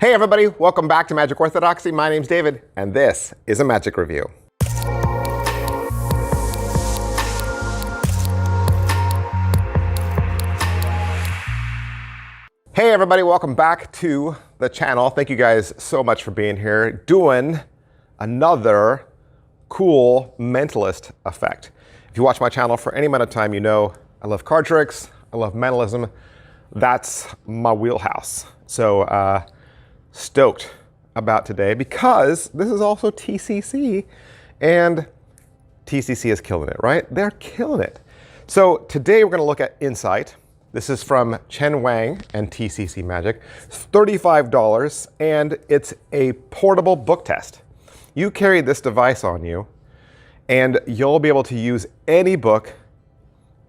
Hey everybody, welcome back to Magic Orthodoxy. My name's David, and this is a Magic Review. Hey everybody, welcome back to the channel. Thank you guys so much for being here, doing another cool mentalist effect. If you watch my channel for any amount of time, you know I love card tricks, I love mentalism. That's my wheelhouse. So stoked about today because this is also TCC, and TCC is killing it, right? They're killing it. So today we're going to look at Insight. This is from Chen and TCC Magic. It's $35, and it's a portable book test. You carry this device on you, and you'll be able to use any book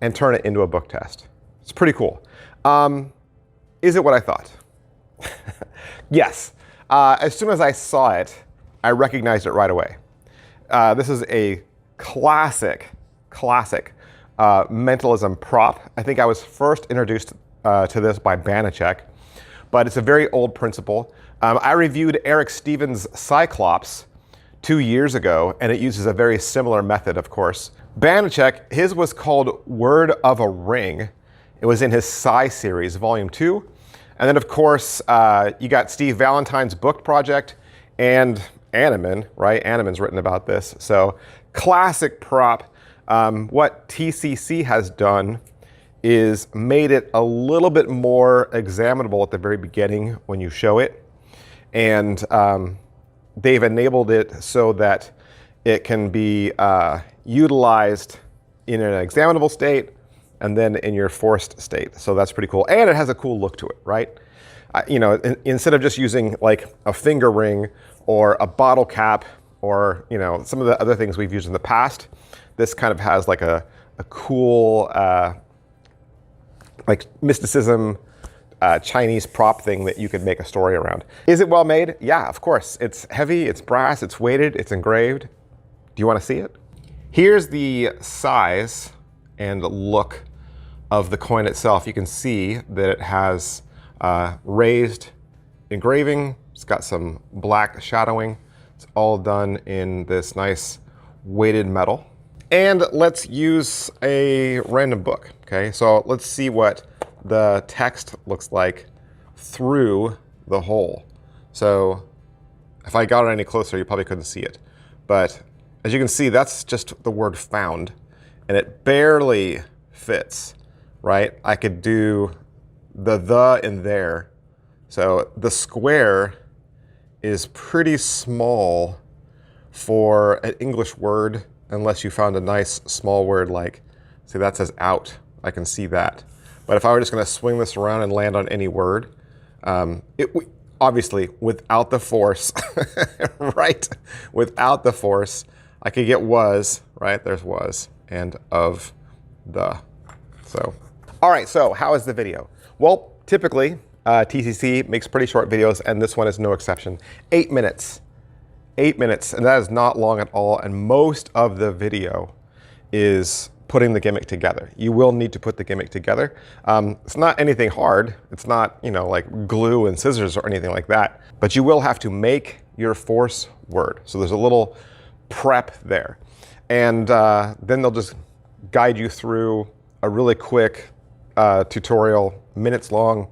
and turn it into a book test. It's pretty cool. Is it what I thought? Yes. As soon as I saw it, I recognized it right away. This is a classic mentalism prop. I think I was first introduced to this by Banachek, but it's a very old principle. I reviewed Eric Stevens' Cyclops 2 years ago, and it uses a very similar method, of course. Banachek, his was called Word of a Ring. It was in his Psi series, volume 2. And then, of course, you got Steve Valentine's book project and Animan, right? Animan's written about this. So classic prop. What TCC has done is made it a little bit more examinable at the very beginning when you show it. And they've enabled it so that it can be utilized in an examinable state and then in your forced state. So that's pretty cool. And it has a cool look to it, right? Instead of just using like a finger ring or a bottle cap or, some of the other things we've used in the past, this kind of has like a cool, like mysticism, Chinese prop thing that you could make a story around. Is it well made? Yeah, of course. It's heavy, it's brass, it's weighted, it's engraved. Do you want to see it? Here's the size and look of the coin itself. You can see that it has raised engraving. It's got some black shadowing. It's all done in this nice weighted metal. And let's use a random book, okay? So let's see what the text looks like through the hole. So if I got it any closer, you probably couldn't see it. But as you can see, that's just the word found, and it barely fits, right? I could do the in there. So the square is pretty small for an English word, unless you found a nice small word like, see, that says out. I can see that. But if I were just going to swing this around and land on any word, obviously without the force, right? Without the force, I could get was, right? There's was, and of the. So, all right, so how is the video? Well, typically, TCC makes pretty short videos, and this one is no exception. 8 minutes. 8 minutes, and that is not long at all, and most of the video is putting the gimmick together. You will need to put the gimmick together. It's not anything hard. It's not, like glue and scissors or anything like that, but you will have to make your force word. So there's a little prep there. And then they'll just guide you through a really quick tutorial, minutes long,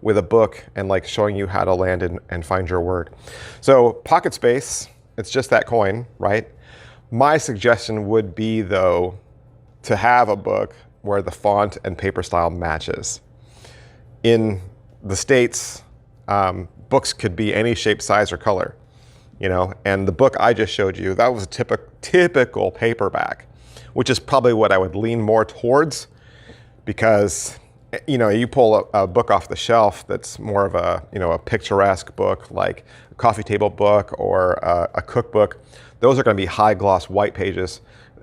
with a book and like showing you how to land and find your word. So pocket space, it's just that coin, right? My suggestion would be, though, to have a book where the font and paper style matches. In the States, books could be any shape, size, or color, and the book I just showed you, that was a typical paperback, which is probably what I would lean more towards, because you pull a book off the shelf that's more of a picturesque book, like a coffee table book or a cookbook. Those are going to be high gloss white pages,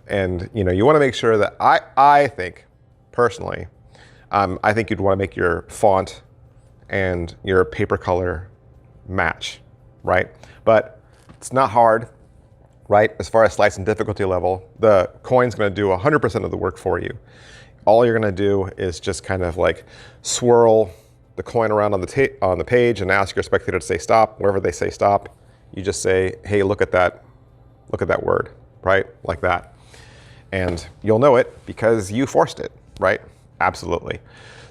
and you want to make sure that I think personally, I think you'd want to make your font and your paper color match, right? But it's not hard, right? As far as slice and difficulty level, the coin's going to do 100% of the work for you. All you're going to do is just kind of like swirl the coin around on the page and ask your spectator to say stop. Wherever they say stop, you just say, hey, look at that word, right? Like that. And you'll know it because you forced it, right? Absolutely.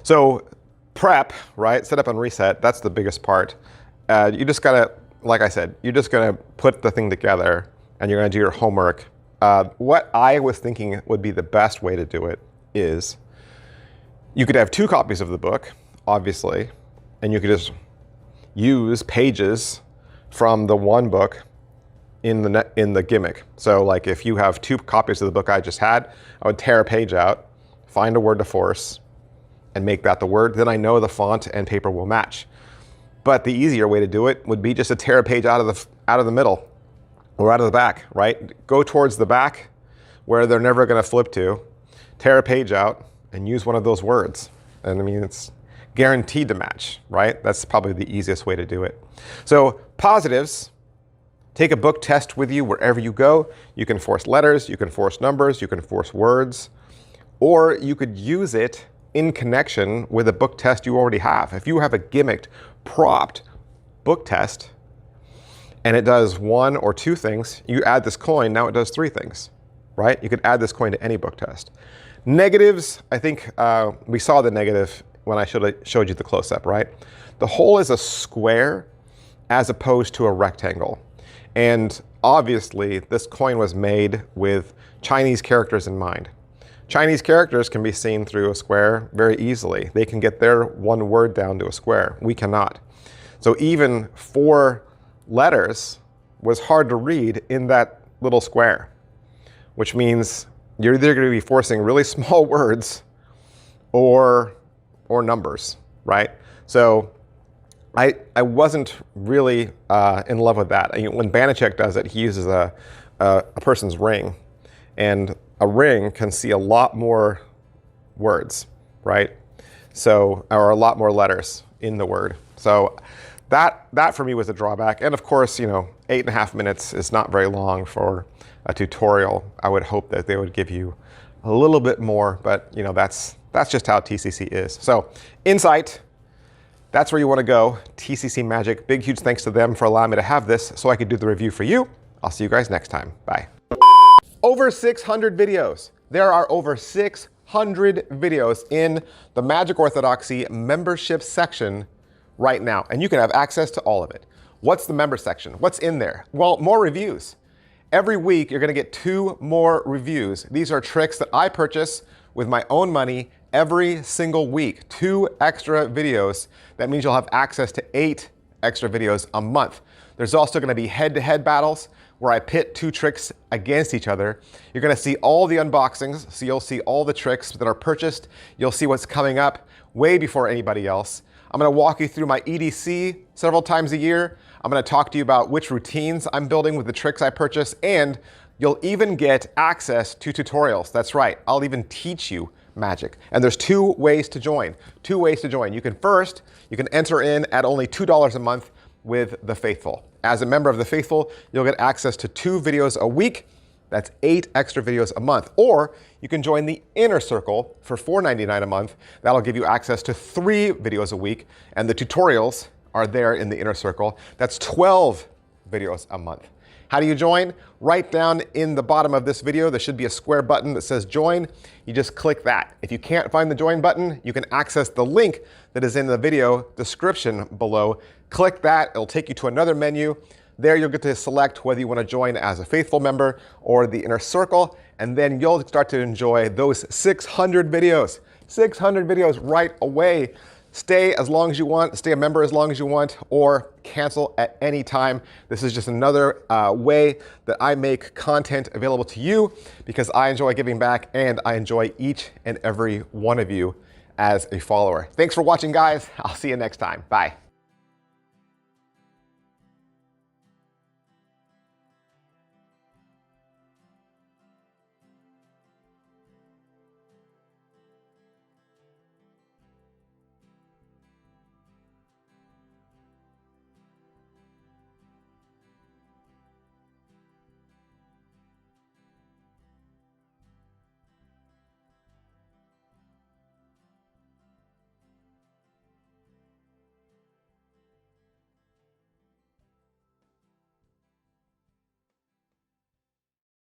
So prep, right? Set up and reset, that's the biggest part. You just gotta, like I said, you're just gonna put the thing together and you're gonna do your homework. What I was thinking would be the best way to do it is you could have 2 copies of the book, obviously, and you could just use pages from the one book in the gimmick. So like if you have 2 copies of the book I just had, I would tear a page out, find a word to force, and make that the word. Then I know the font and paper will match. But the easier way to do it would be just to tear a page out of the middle or out of the back, right? Go towards the back where they're never going to flip to, tear a page out, and use one of those words. And I mean, it's guaranteed to match, right? That's probably the easiest way to do it. So positives, take a book test with you wherever you go. You can force letters, you can force numbers, you can force words, or you could use it in connection with a book test you already have. If you have a gimmicked, propped book test, and it does 1 or 2 things, you add this coin, now it does 3 things, right? You could add this coin to any book test. Negatives, I think we saw the negative when I showed you the close-up, right? The whole is a square as opposed to a rectangle. And obviously, this coin was made with Chinese characters in mind. Chinese characters can be seen through a square very easily. They can get their one word down to a square. We cannot. So even 4 letters was hard to read in that little square, which means you're either going to be forcing really small words or numbers, right? So I wasn't really in love with that. When Banachek does it, he uses a person's ring, and a ring can see a lot more words, right? So, or a lot more letters in the word. So that for me was a drawback. And of course, 8.5 minutes is not very long for a tutorial. I would hope that they would give you a little bit more, but that's just how TCC is. So Insight, that's where you want to go. TCC Magic. Big, huge thanks to them for allowing me to have this so I could do the review for you. I'll see you guys next time. Bye. Over 600 videos. There are over 600 videos in the Magic Orthodoxy membership section right now, and you can have access to all of it. What's the member section? What's in there? Well, more reviews. Every week, you're going to get 2 more reviews. These are tricks that I purchase with my own money every single week. 2 extra videos. That means you'll have access to 8 extra videos a month. There's also going to be head-to-head battles where I pit 2 tricks against each other. You're going to see all the unboxings, so you'll see all the tricks that are purchased. You'll see what's coming up way before anybody else. I'm going to walk you through my EDC several times a year. I'm going to talk to you about which routines I'm building with the tricks I purchase, and you'll even get access to tutorials. That's right, I'll even teach you magic. And there's 2 ways to join. 2 ways to join. You can enter in at only $2 a month with the Faithful. As a member of the Faithful, you'll get access to 2 videos a week. That's 8 extra videos a month. Or you can join the Inner Circle for $4.99 a month. That'll give you access to 3 videos a week. And the tutorials are there in the Inner Circle. That's 12 videos a month. How do you join? Right down in the bottom of this video, there should be a square button that says join. You just click that. If you can't find the join button, you can access the link that is in the video description below. Click that, it'll take you to another menu. There you'll get to select whether you want to join as a Faithful member or the Inner Circle, and then you'll start to enjoy those 600 videos. 600 videos right away. Stay as long as you want, stay a member as long as you want, or cancel at any time. This is just another way that I make content available to you because I enjoy giving back and I enjoy each and every one of you as a follower. Thanks for watching, guys. I'll see you next time. Bye.